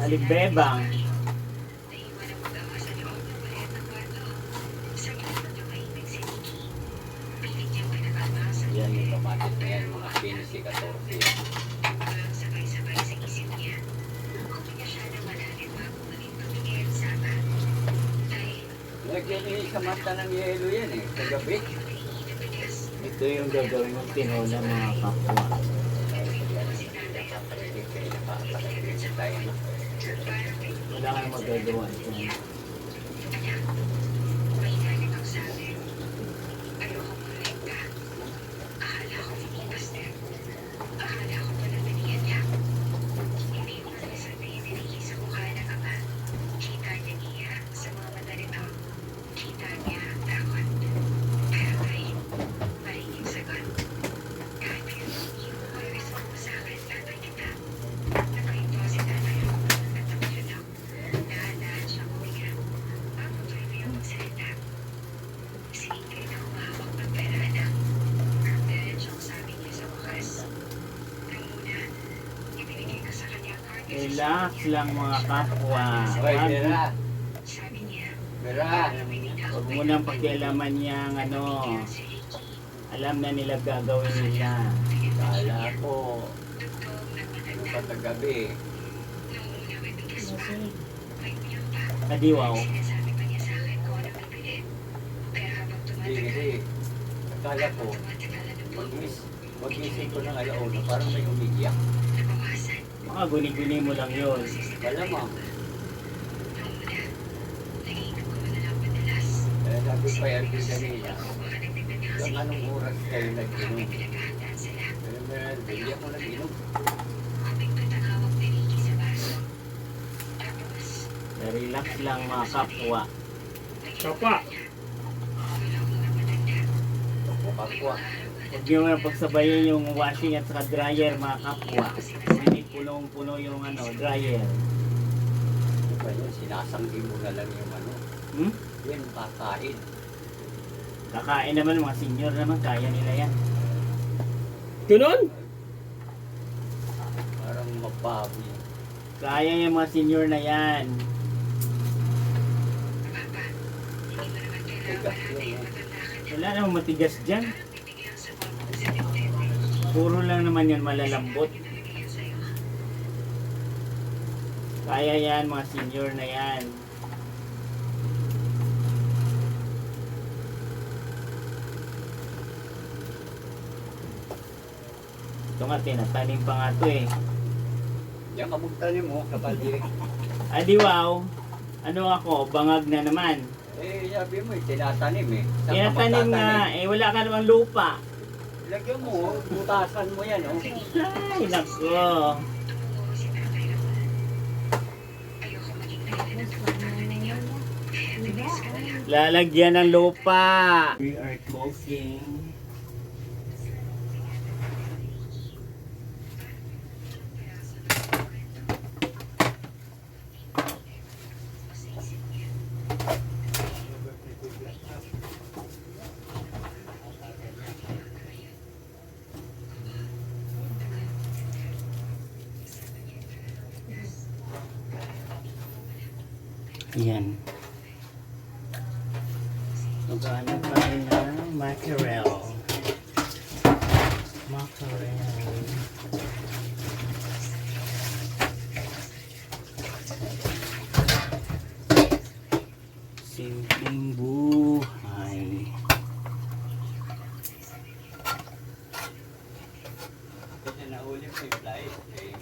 Aligbebang. Yan yung kapatid na yan, mga 15-14 yan. Lagyan niyo sa mata ng yelo yan eh, sa gabi. Ito yung gagawin ng tinola mga kapwa. Wala kayong magagawa ito. Relax lang mga kapwa. Hoy, Bera. Bera. Huwag mo nang pakialaman niyang ano. Alam na nila gagawin nila. Kala ko, yung patagabi. Kadiwaw. Hindi kasi, akala ko, mag-isip ko ng alauna, parang may umiiyak. Mga guni-guni mo lang yun. Malamang. Kaya sabi pa yan din kanina, hanggang anong oras kayo nag-inom? Pero meron, hindi ako nag-inom. Relax lang mga kapwa. Kapwa. Kapwa. Huwag nyo nga pagsabayin yung washing at saka dryer mga kapwa. Hindi punong-puno yung ano, dryer. Ano ba yun? Sinasanggi mo na lang yung ano. Hmm? Yan, kakain. Kakain naman mga senior naman, kaya nila yan. Ganun? Parang mababi. Kaya yung mga senior na yan. Tigas yun. Wala namang matigas dyan. Puro lang naman yun malalambot. Kaya yan mga senior na yan. Ito nga, tinatanim pa nga ito eh. Yan ka magtanim mo, kapatid. Adi wow, ano ako, bangag na naman. Eh, sabi mo, tinatanim eh. Saan ka Tinatanim nga, magtatanim? eh wala ka namang lupa. Lagyan mo, butasan mo yan, oh. Ay, nako. Lalagyan ng lupa. We are cooking. Yan. Maghanap tayo ng mackerel. Mackerel. Simpleng buhay. Kasi nahuli mo yung flight, eh.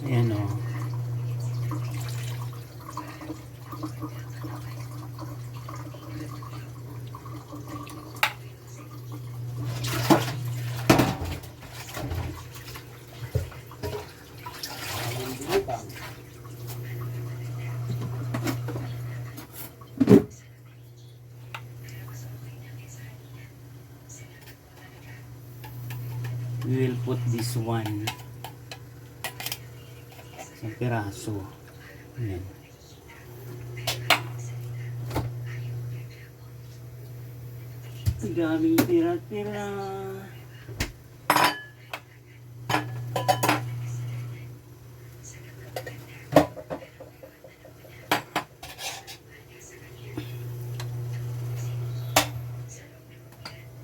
Ayan o. We will put this one Isang piraso. Ayan. Ang daming tira-tira.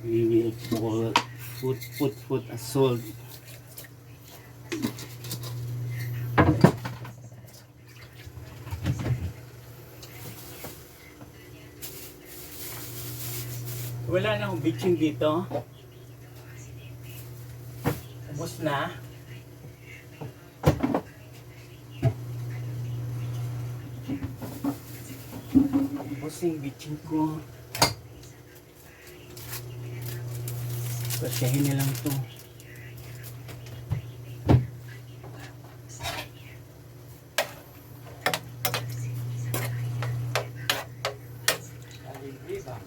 We will put a salt. Wala na akong bitching dito. Ubus na. Ubus na yung bitching ko. Pasyahin na lang to. Hindi ba?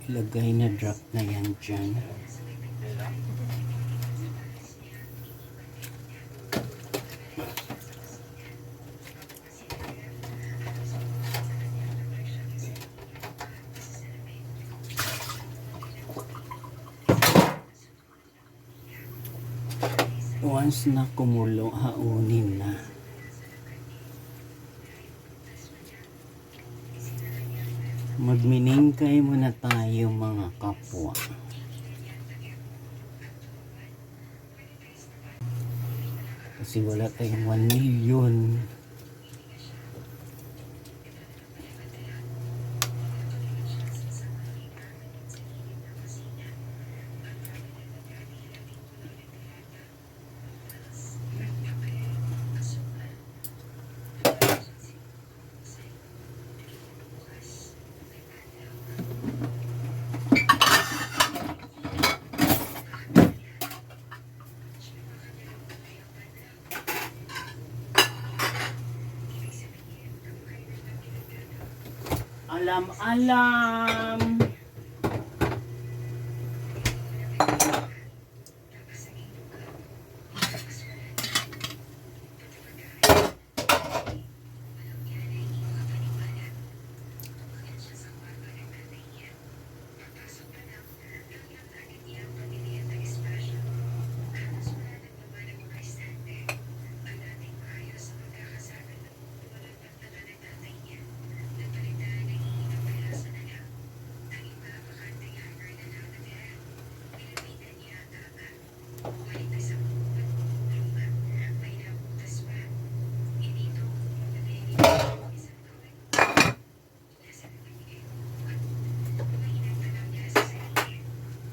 Ilagay na drop na yan dyan. Once na kumulo, haunin na. Magminingkay muna tayo mga kapwa. Kasi wala tayong 1 million. Alam.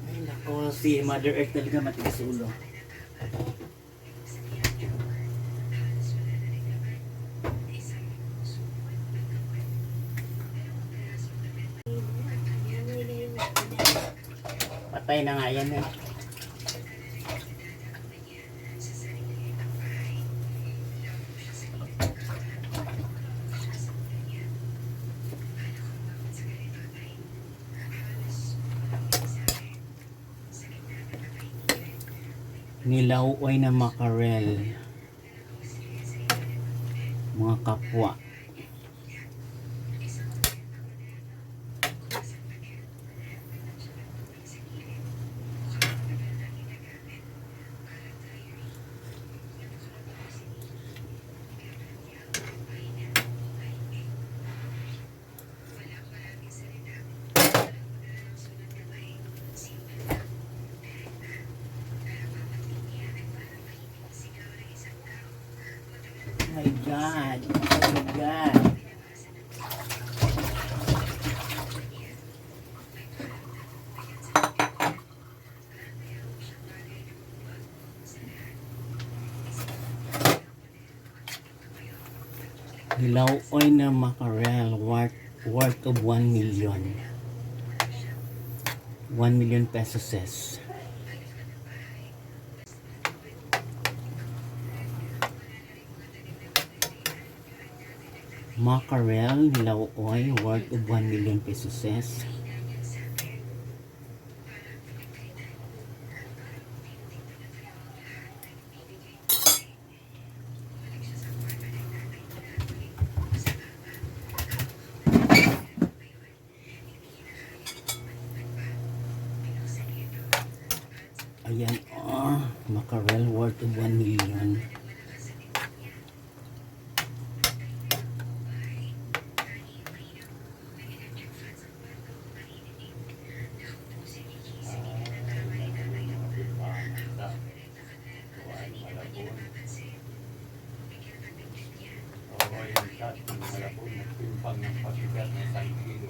Ay nako, si Mother Earth talaga matigas ulo. Patay na nga yan eh. Nilauoy na makarel, mga kapwa. My God, oh my God. Hilaw-oy na mackerel worth of 1 million. 1 million pesos. Mackerel, hilaw-oy worth of 1 million pesos. Ayan, mackerel worth of 1 million. Oo, yung shot ng Malabon, nagtimpang ng pasigat na 1 kilo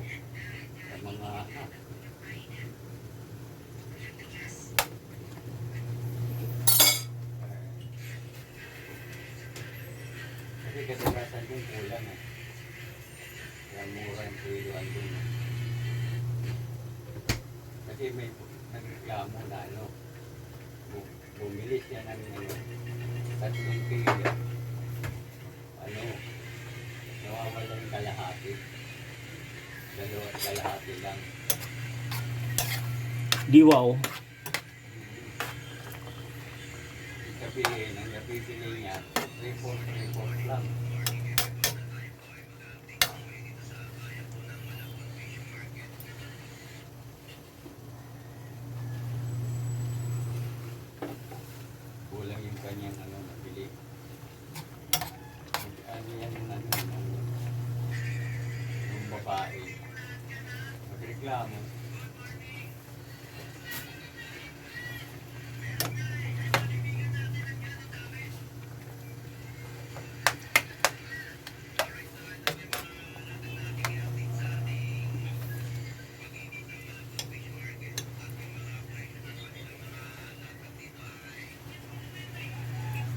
sa mga kasi kadalasan yung kulang eh. Kaya mura yung kilo andun. Kasi may nagreklamo na bumili siya ng 3 kilo. Nawawala yung kalahati. 2 kalahati lang. Diwaw. Sabihin, ang nabibili niya, 3/4 lang. Kulang yung kanyang nabili. Ano yan yung babae. Magreklamo.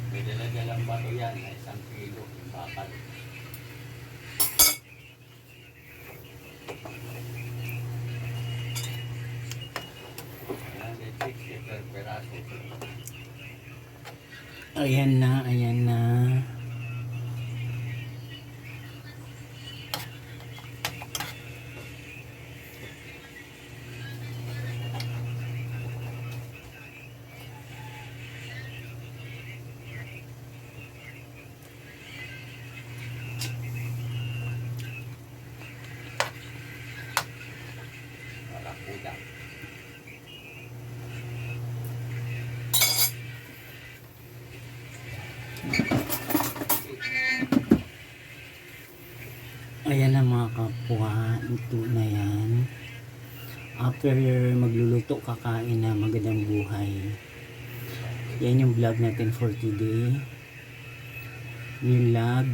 May dala-dalang bato yan na 1 kilo yung bakal. Ayan, 60 per peraso. Ayan na, ayan na. Barakuda. Ayan na mga kapwa, ito na yan. After magluluto, kakain na, magandang buhay. Yan yung vlog natin for today. Nilagang